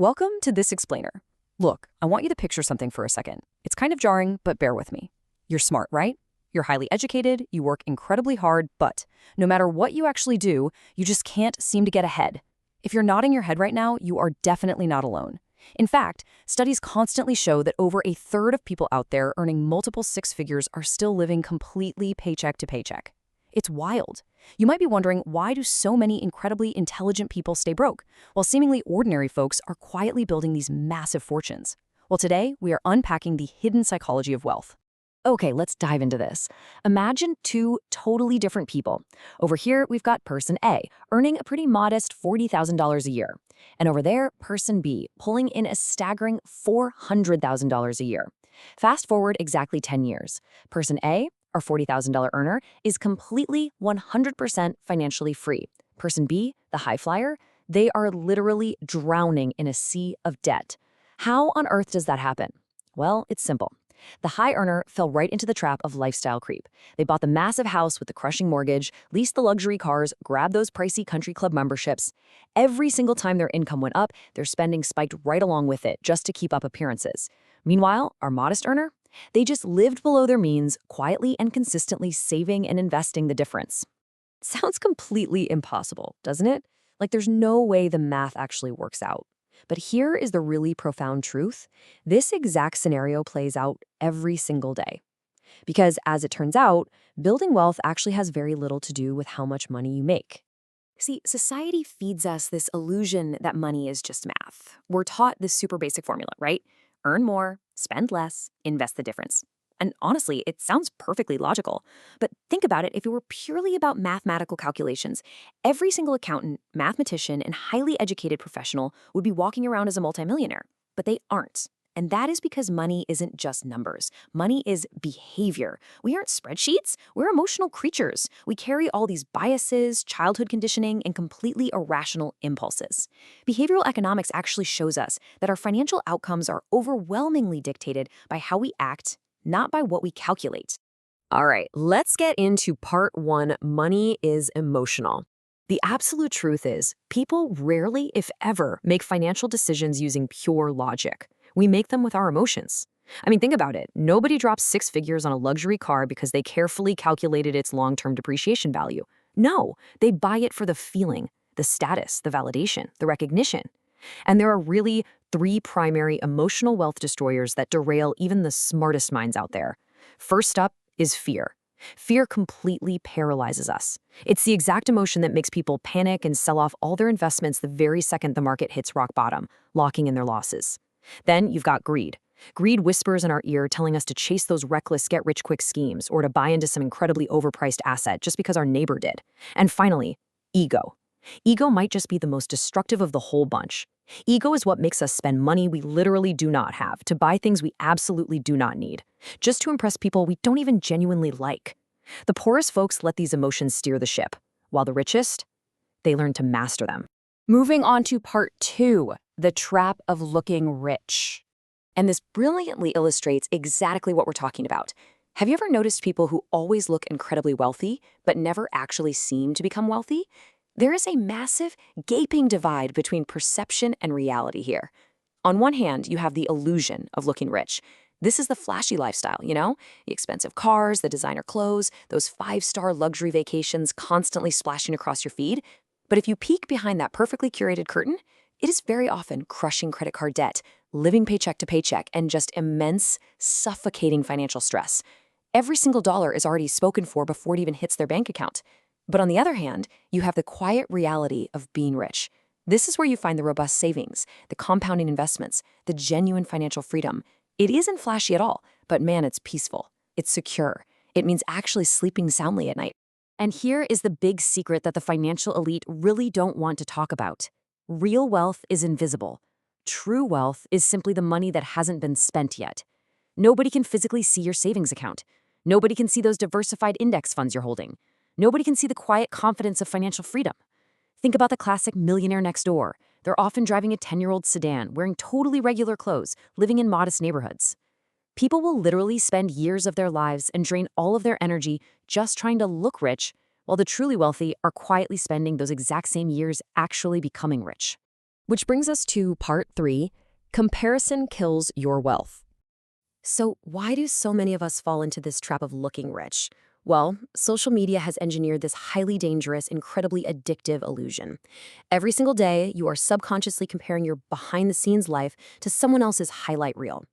Welcome to This Explainer. Look, I want you to picture something for a second. It's kind of jarring, but bear with me. You're smart, right? You're highly educated, you work incredibly hard, but no matter what you actually do, you just can't seem to get ahead. If you're nodding your head right now, you are definitely not alone. In fact, studies constantly show that over a third of people out there earning multiple six figures are still living completely paycheck to paycheck. It's wild. You might be wondering, why do so many incredibly intelligent people stay broke, while seemingly ordinary folks are quietly building these massive fortunes? Well, today, we are unpacking the hidden psychology of wealth. Okay, let's dive into this. Imagine two totally different people. Over here, we've got person A, earning a pretty modest $40,000 a year. And over there, person B, pulling in a staggering $400,000 a year. Fast forward exactly 10 years. Person A, our $40,000 earner, is completely 100% financially free. Person B, the high flyer, they are literally drowning in a sea of debt. How on earth does that happen? Well, it's simple. The high earner fell right into the trap of lifestyle creep. They bought the massive house with the crushing mortgage, leased the luxury cars, grabbed those pricey country club memberships. Every single time their income went up, their spending spiked right along with it just to keep up appearances. Meanwhile, our modest earner? They just lived below their means, quietly and consistently saving and investing the difference. Sounds completely impossible, doesn't it? Like there's no way the math actually works out. But here is the really profound truth. This exact scenario plays out every single day. Because as it turns out, building wealth actually has very little to do with how much money you make. See, society feeds us this illusion that money is just math. We're taught this super basic formula, right? Earn more, spend less, invest the difference. And honestly, it sounds perfectly logical. But think about it, if it were purely about mathematical calculations, every single accountant, mathematician, and highly educated professional would be walking around as a multimillionaire. But they aren't. And that is because money isn't just numbers. Money is behavior. We aren't spreadsheets. We're emotional creatures. We carry all these biases, childhood conditioning, and completely irrational impulses. Behavioral economics actually shows us that our financial outcomes are overwhelmingly dictated by how we act, not by what we calculate. All right, let's get into part one. Money is emotional. The absolute truth is, people rarely, if ever, make financial decisions using pure logic. We make them with our emotions. I mean, think about it. Nobody drops six figures on a luxury car because they carefully calculated its long-term depreciation value. No, they buy it for the feeling, the status, the validation, the recognition. And there are really three primary emotional wealth destroyers that derail even the smartest minds out there. First up is fear. Fear completely paralyzes us. It's the exact emotion that makes people panic and sell off all their investments the very second the market hits rock bottom, locking in their losses. Then you've got greed. Greed whispers in our ear telling us to chase those reckless get-rich-quick schemes or to buy into some incredibly overpriced asset just because our neighbor did. And finally, ego. Ego might just be the most destructive of the whole bunch. Ego is what makes us spend money we literally do not have to buy things we absolutely do not need, just to impress people we don't even genuinely like. The poorest folks let these emotions steer the ship, while the richest, they learn to master them. Moving on to part two, the trap of looking rich. And this brilliantly illustrates exactly what we're talking about. Have you ever noticed people who always look incredibly wealthy, but never actually seem to become wealthy? There is a massive, gaping divide between perception and reality here. On one hand, you have the illusion of looking rich. This is the flashy lifestyle, you know? The expensive cars, the designer clothes, those five-star luxury vacations constantly splashing across your feed. But if you peek behind that perfectly curated curtain, it is very often crushing credit card debt, living paycheck to paycheck, and just immense, suffocating financial stress. Every single dollar is already spoken for before it even hits their bank account. But on the other hand, you have the quiet reality of being rich. This is where you find the robust savings, the compounding investments, the genuine financial freedom. It isn't flashy at all, but man, it's peaceful. It's secure. It means actually sleeping soundly at night. And here is the big secret that the financial elite really don't want to talk about. Real wealth is invisible. True wealth is simply the money that hasn't been spent yet. Nobody can physically see your savings account. Nobody can see those diversified index funds you're holding. Nobody can see the quiet confidence of financial freedom. Think about the classic millionaire next door. They're often driving a 10-year-old sedan, wearing totally regular clothes, living in modest neighborhoods. People will literally spend years of their lives and drain all of their energy just trying to look rich, while the truly wealthy are quietly spending those exact same years actually becoming rich. Which brings us to part 3, comparison kills your wealth. So, why do so many of us fall into this trap of looking rich? Well, social media has engineered this highly dangerous, incredibly addictive illusion. Every single day, you are subconsciously comparing your behind the scenes life to someone else's highlight reel.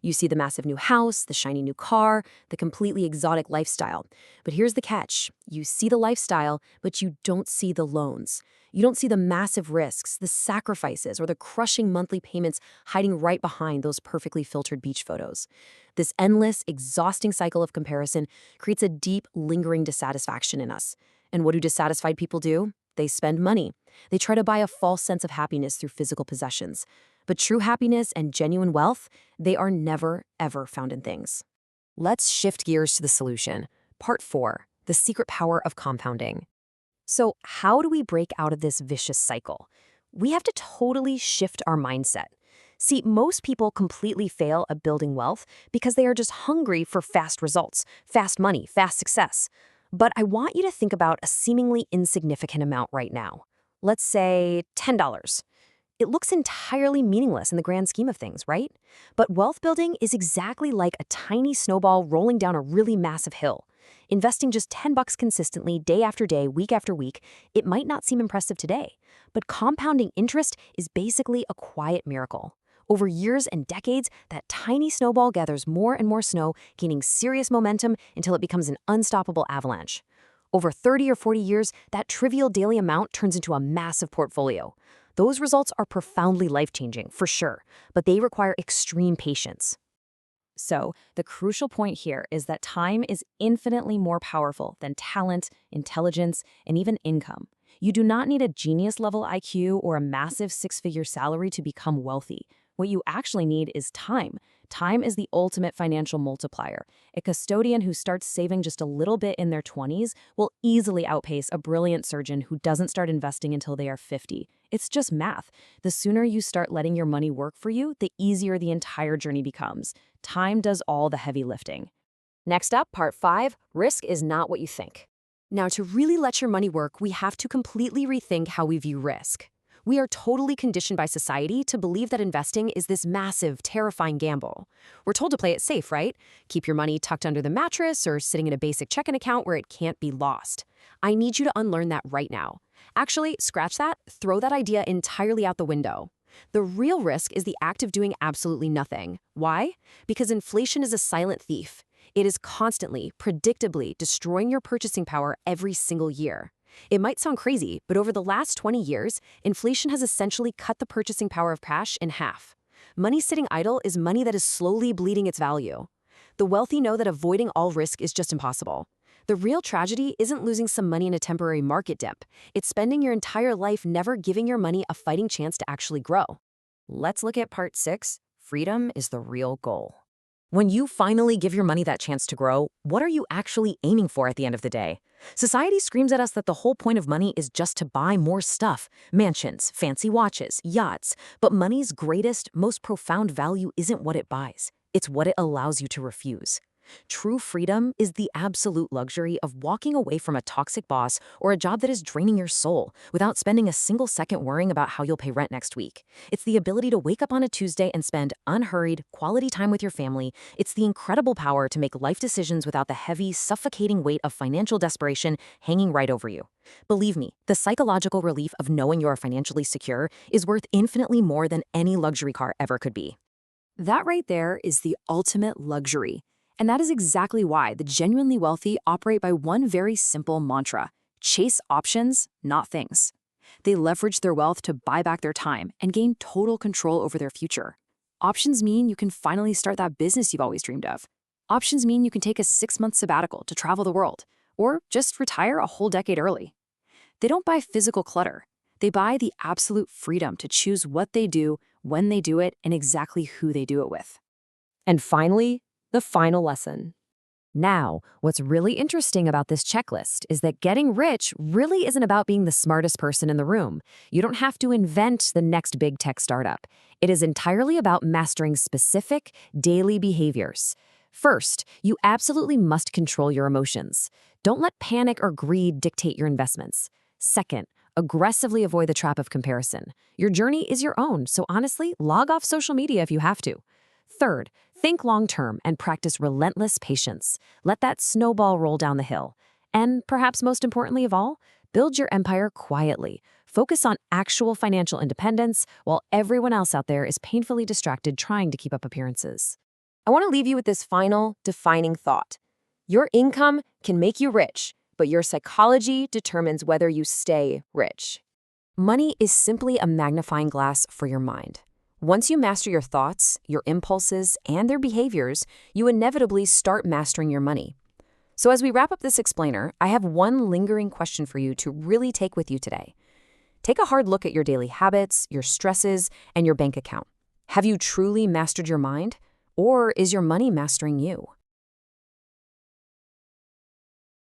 You see the massive new house, the shiny new car, the completely exotic lifestyle. But here's the catch. You see the lifestyle, but you don't see the loans. You don't see the massive risks, the sacrifices, or the crushing monthly payments hiding right behind those perfectly filtered beach photos. This endless, exhausting cycle of comparison creates a deep, lingering dissatisfaction in us. And what do dissatisfied people do? They spend money. They try to buy a false sense of happiness through physical possessions. But true happiness and genuine wealth, they are never, ever found in things. Let's shift gears to the solution. Part 4, the secret power of compounding. So, how do we break out of this vicious cycle? We have to totally shift our mindset. See, most people completely fail at building wealth because they are just hungry for fast results, fast money, fast success. But I want you to think about a seemingly insignificant amount right now. Let's say $10. It looks entirely meaningless in the grand scheme of things, right? But wealth building is exactly like a tiny snowball rolling down a really massive hill. Investing just $10 consistently, day after day, week after week, it might not seem impressive today. But compounding interest is basically a quiet miracle. Over years and decades, that tiny snowball gathers more and more snow, gaining serious momentum until it becomes an unstoppable avalanche. Over 30 or 40 years, that trivial daily amount turns into a massive portfolio. Those results are profoundly life-changing, for sure, but they require extreme patience. So, the crucial point here is that time is infinitely more powerful than talent, intelligence, and even income. You do not need a genius-level IQ or a massive six-figure salary to become wealthy. What you actually need is time. Time is the ultimate financial multiplier. A custodian who starts saving just a little bit in their 20s will easily outpace a brilliant surgeon who doesn't start investing until they are 50. It's just math. The sooner you start letting your money work for you, the easier the entire journey becomes. Time does all the heavy lifting. Next up, part 5, risk is not what you think. Now, to really let your money work, we have to completely rethink how we view risk. We are totally conditioned by society to believe that investing is this massive, terrifying gamble. We're told to play it safe, right? Keep your money tucked under the mattress or sitting in a basic checking account where it can't be lost. I need you to unlearn that right now. Actually, scratch that, throw that idea entirely out the window. The real risk is the act of doing absolutely nothing. Why? Because inflation is a silent thief. It is constantly, predictably destroying your purchasing power every single year. It might sound crazy, but over the last 20 years, inflation has essentially cut the purchasing power of cash in half. Money sitting idle is money that is slowly bleeding its value. The wealthy know that avoiding all risk is just impossible. The real tragedy isn't losing some money in a temporary market dip. It's spending your entire life never giving your money a fighting chance to actually grow. Let's look at part 6. Freedom is the real goal. When you finally give your money that chance to grow, what are you actually aiming for at the end of the day? Society screams at us that the whole point of money is just to buy more stuff, mansions, fancy watches, yachts. But money's greatest, most profound value isn't what it buys. It's what it allows you to refuse. True freedom is the absolute luxury of walking away from a toxic boss or a job that is draining your soul without spending a single second worrying about how you'll pay rent next week. It's the ability to wake up on a Tuesday and spend unhurried, quality time with your family. It's the incredible power to make life decisions without the heavy, suffocating weight of financial desperation hanging right over you. Believe me, the psychological relief of knowing you are financially secure is worth infinitely more than any luxury car ever could be. That right there is the ultimate luxury. And that is exactly why the genuinely wealthy operate by one very simple mantra: chase options, not things. They leverage their wealth to buy back their time and gain total control over their future. Options mean you can finally start that business you've always dreamed of. Options mean you can take a 6-month sabbatical to travel the world, or just retire a whole decade early. They don't buy physical clutter. They buy the absolute freedom to choose what they do, when they do it, and exactly who they do it with. And finally, the final lesson. Now, what's really interesting about this checklist is that getting rich really isn't about being the smartest person in the room. You don't have to invent the next big tech startup. It is entirely about mastering specific, daily behaviors. First, you absolutely must control your emotions. Don't let panic or greed dictate your investments. Second, Aggressively avoid the trap of comparison. Your journey is your own, so honestly, log off social media if you have to. Third, think long-term and practice relentless patience. Let that snowball roll down the hill. And perhaps most importantly of all, build your empire quietly. Focus on actual financial independence while everyone else out there is painfully distracted trying to keep up appearances. I want to leave you with this final, defining thought. Your income can make you rich, but your psychology determines whether you stay rich. Money is simply a magnifying glass for your mind. Once you master your thoughts, your impulses, and their behaviors, you inevitably start mastering your money. So as we wrap up this explainer, I have one lingering question for you to really take with you today. Take a hard look at your daily habits, your stresses, and your bank account. Have you truly mastered your mind? Or is your money mastering you?